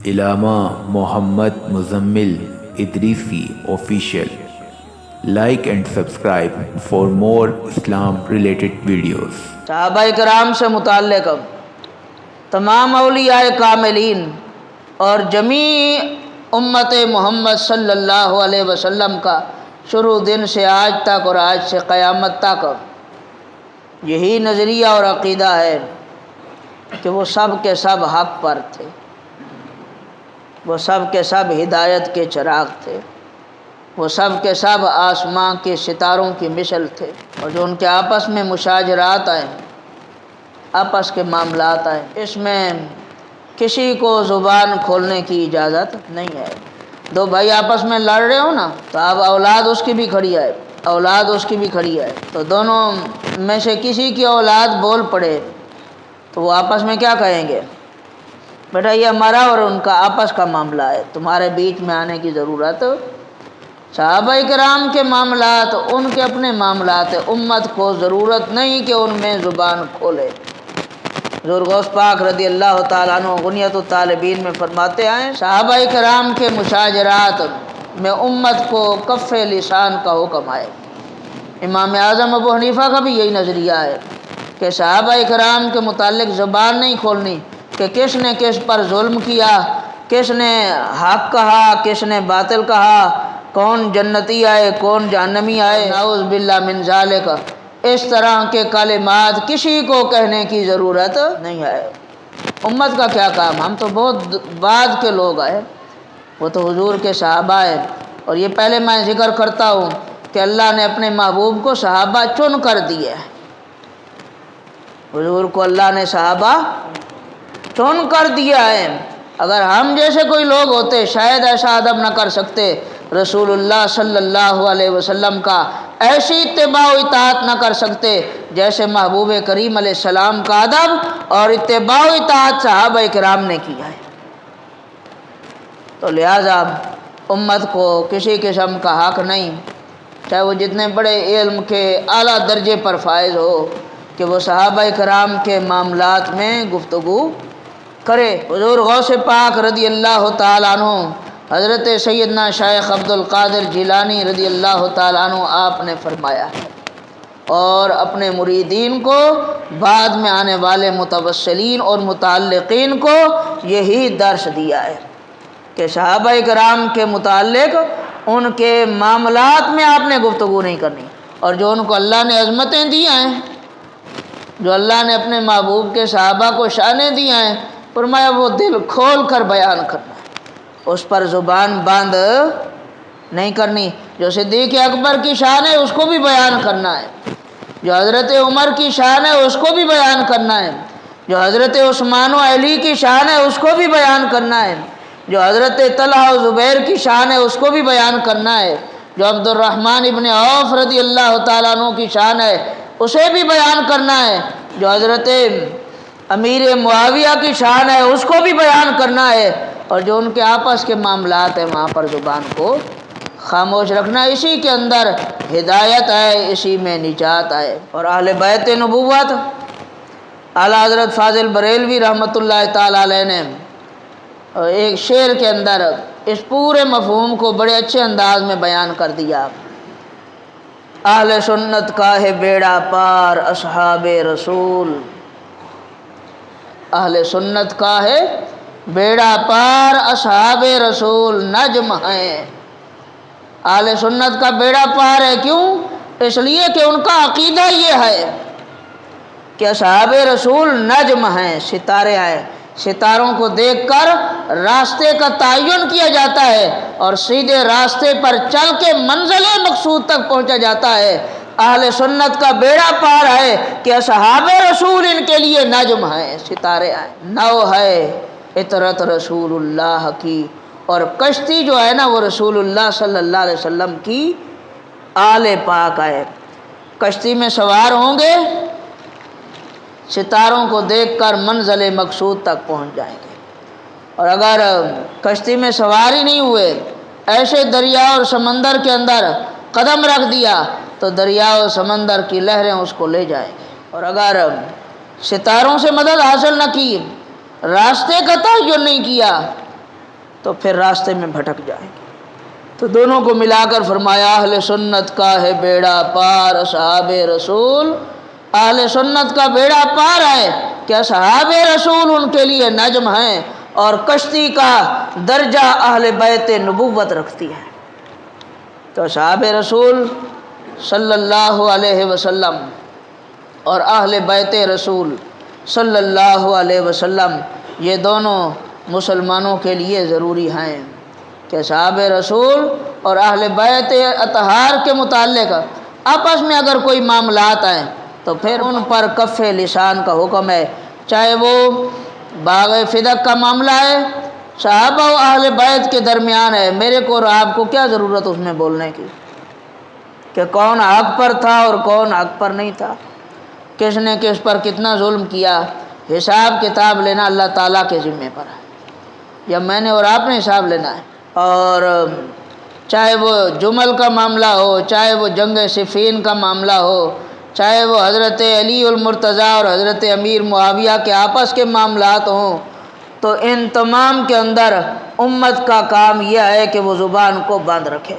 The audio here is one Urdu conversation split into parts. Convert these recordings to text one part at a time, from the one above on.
علامہ محمد مزمل ادریسی official. Like and subscribe for more Islam related videos. صحابہ کرام سے متعلق تمام اولیاء کاملین اور جمیع امت محمد صلی اللہ علیہ وسلم کا شروع دن سے آج تک اور آج سے قیامت تک یہی نظریہ اور عقیدہ ہے کہ وہ سب کے سب حق پر تھے، وہ سب کے سب ہدایت کے چراغ تھے، وہ سب کے سب آسمان کے ستاروں کی مثل تھے، اور جو ان کے آپس میں مشاجرات آئے، آپس کے معاملات آئے، اس میں کسی کو زبان کھولنے کی اجازت نہیں ہے۔ دو بھائی آپس میں لڑ رہے ہو نا، تو اب اولاد اس کی بھی کھڑی ہے، اولاد اس کی بھی کھڑی ہے، تو دونوں میں سے کسی کی اولاد بول پڑے تو وہ آپس میں کیا کہیں گے؟ بیٹا یہ ہمارا اور ان کا آپس کا معاملہ ہے، تمہارے بیچ میں آنے کی ضرورت۔ صحابہ کرام کے معاملات ان کے اپنے معاملات ہیں، امت کو ضرورت نہیں کہ ان میں زبان کھولے۔ حضور غوث پاک رضی اللہ تعالیٰ عنہ غنیت الطالبین میں فرماتے ہیں، صحابہ کرام کے مشاجرات میں امت کو کف لسان کا حکم آئے۔ امام اعظم ابو حنیفہ کا بھی یہی نظریہ ہے کہ صحابہ کرام کے متعلق زبان نہیں کھولنی کہ کس نے کس پر ظلم کیا، کس نے حق کہا، کس نے باطل کہا، کون جنتی آئے کون جہنمی آئے، نعوذ باللہ من ذالک۔ اس طرح کے کلمات کسی کو کہنے کی ضرورت نہیں ہے۔ امت کا کیا کام، ہم تو بہت بعد کے لوگ آئے، وہ تو حضور کے صحابہ ہیں۔ اور یہ پہلے میں ذکر کرتا ہوں کہ اللہ نے اپنے محبوب کو صحابہ چن کر دیے، حضور کو اللہ نے صحابہ چن کر دیا ہے۔ اگر ہم جیسے کوئی لوگ ہوتے شاید ایسا ادب نہ کر سکتے، رسول اللہ صلی اللہ علیہ وسلم کا ایسی اتباع و اطاعت نہ کر سکتے جیسے محبوب کریم علیہ السلام کا ادب اور اتباع و اطاعت صحابہ کرام نے کیا ہے۔ تو لہٰذا امت کو کسی قسم کا حق نہیں، چاہے وہ جتنے بڑے علم کے اعلیٰ درجے پر فائز ہو، کہ وہ صحابہ کرام کے معاملات میں گفتگو کرے۔ حضور غوث پاک رضی اللہ تعالیٰ عنہ حضرت سیدنا شیخ عبد القادر جیلانی رضی اللہ تعالیٰ عنہ آپ نے فرمایا ہے اور اپنے مریدین کو، بعد میں آنے والے متوسلین اور متعلقین کو یہی درس دیا ہے کہ صحابہ کرام کے متعلق ان کے معاملات میں آپ نے گفتگو نہیں کرنی، اور جو ان کو اللہ نے عظمتیں دی ہیں، جو اللہ نے اپنے محبوب کے صحابہ کو شانیں دی ہیں، فرمایا وہ دل کھول کر بیان کرنا ہے، اس پر زبان بند نہیں کرنی۔ جو صدیق اکبر کی شان ہے اس کو بھی بیان کرنا ہے، جو حضرت عمر کی شان ہے اس کو بھی بیان کرنا ہے، جو حضرت عثمان و علی کی شان ہے اس کو بھی بیان کرنا ہے، جو حضرت طلحہ و زبیر کی شان ہے اس کو بھی بیان کرنا ہے، جو عبد الرحمن ابن عوف رضی اللہ تعالیٰ عنہ کی شان ہے اسے بھی بیان کرنا ہے، جو حضرت امیر معاویہ کی شان ہے اس کو بھی بیان کرنا ہے، اور جو ان کے آپس کے معاملات ہیں وہاں پر زبان کو خاموش رکھنا۔ اسی کے اندر ہدایت ہے، اسی میں نجات ہے۔ اور اہل بیت نبوت اعلیٰ حضرت فاضل بریلوی رحمۃ اللہ تعالیٰ علیہ نے ایک شعر کے اندر اس پورے مفہوم کو بڑے اچھے انداز میں بیان کر دیا۔ اہل سنت کا ہے بیڑا پار اصحاب رسول، اہل سنت کا ہے بیڑا پار اصحاب رسول نجم ہیں۔ اہل سنت کا بیڑا پار ہے، کیوں؟ اس لیے کہ ان کا عقیدہ یہ ہے کہ اصحاب رسول نجم ہیں، ستارے ہیں، ستاروں کو دیکھ کر راستے کا تعین کیا جاتا ہے اور سیدھے راستے پر چل کے منزل مقصود تک پہنچا جاتا ہے۔ اہل سنت کا بیڑا پار ہے کہ اصحاب رسول ان کے لیے نجم ہیں، ستارے ہیں، نو ہے اطرت رسول اللہ کی، اور کشتی جو ہے نا وہ رسول اللہ صلی اللہ علیہ وسلم کی آل پاک ہے۔ کشتی میں سوار ہوں گے، ستاروں کو دیکھ کر منزل مقصود تک پہنچ جائیں گے، اور اگر کشتی میں سوار ہی نہیں ہوئے، ایسے دریا اور سمندر کے اندر قدم رکھ دیا تو دریا اور سمندر کی لہریں اس کو لے جائیں گے، اور اگر ستاروں سے مدد حاصل نہ کی، راستے کا تعین نہیں کیا، تو پھر راستے میں بھٹک جائیں گے۔ تو دونوں کو ملا کر فرمایا اہل سنت کا ہے بیڑا پار اصحاب رسول، اہل سنت کا بیڑا پار ہے کہ اصحاب رسول ان کے لیے نجم ہیں، اور کشتی کا درجہ اہل بیت نبوت رکھتی ہے۔ تو اصحاب رسول صلی اللہ علیہ وسلم اور اہل بیت رسول صلی اللہ علیہ وسلم یہ دونوں مسلمانوں کے لیے ضروری ہیں کہ اصحاب رسول اور اہل بیت اطہار کے متعلق آپس میں اگر کوئی معاملات آئیں تو پھر ان پر کف لسان کا حکم ہے، چاہے وہ باغ فدق کا معاملہ ہے، صحابہ و اہل بیت کے درمیان ہے، میرے کو اور آپ کو کیا ضرورت اس میں بولنے کی کہ کون حق پر تھا اور کون حق پر نہیں تھا، کس نے کس پر کتنا ظلم کیا۔ حساب کتاب لینا اللہ تعالیٰ کے ذمے پر ہے، یا میں نے اور آپ نے حساب لینا ہے۔ اور چاہے وہ جمل کا معاملہ ہو، چاہے وہ جنگ صفین کا معاملہ ہو، چاہے وہ حضرت علی المرتضیٰ اور حضرت امیر معاویہ کے آپس کے معاملات ہوں، تو ان تمام کے اندر امت کا کام یہ ہے کہ وہ زبان کو بند رکھے،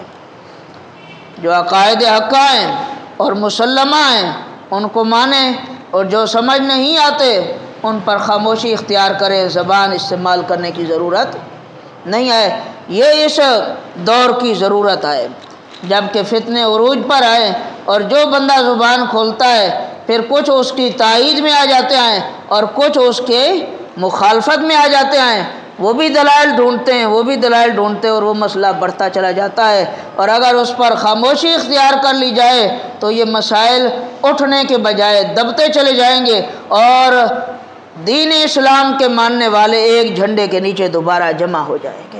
جو عقائد حقہ ہیں اور مسلمہ ہیں ان کو مانیں، اور جو سمجھ نہیں آتے ان پر خاموشی اختیار کرے، زبان استعمال کرنے کی ضرورت نہیں ہے۔ یہ اس دور کی ضرورت ہے جب کہ فتنے عروج پر آئے، اور جو بندہ زبان کھولتا ہے پھر کچھ اس کی تائید میں آ جاتے ہیں اور کچھ اس کے مخالفت میں آ جاتے ہیں، وہ بھی دلائل ڈھونڈتے ہیں، وہ بھی دلائل ڈھونڈتے ہیں، اور وہ مسئلہ بڑھتا چلا جاتا ہے۔ اور اگر اس پر خاموشی اختیار کر لی جائے تو یہ مسائل اٹھنے کے بجائے دبتے چلے جائیں گے، اور دین اسلام کے ماننے والے ایک جھنڈے کے نیچے دوبارہ جمع ہو جائیں گے۔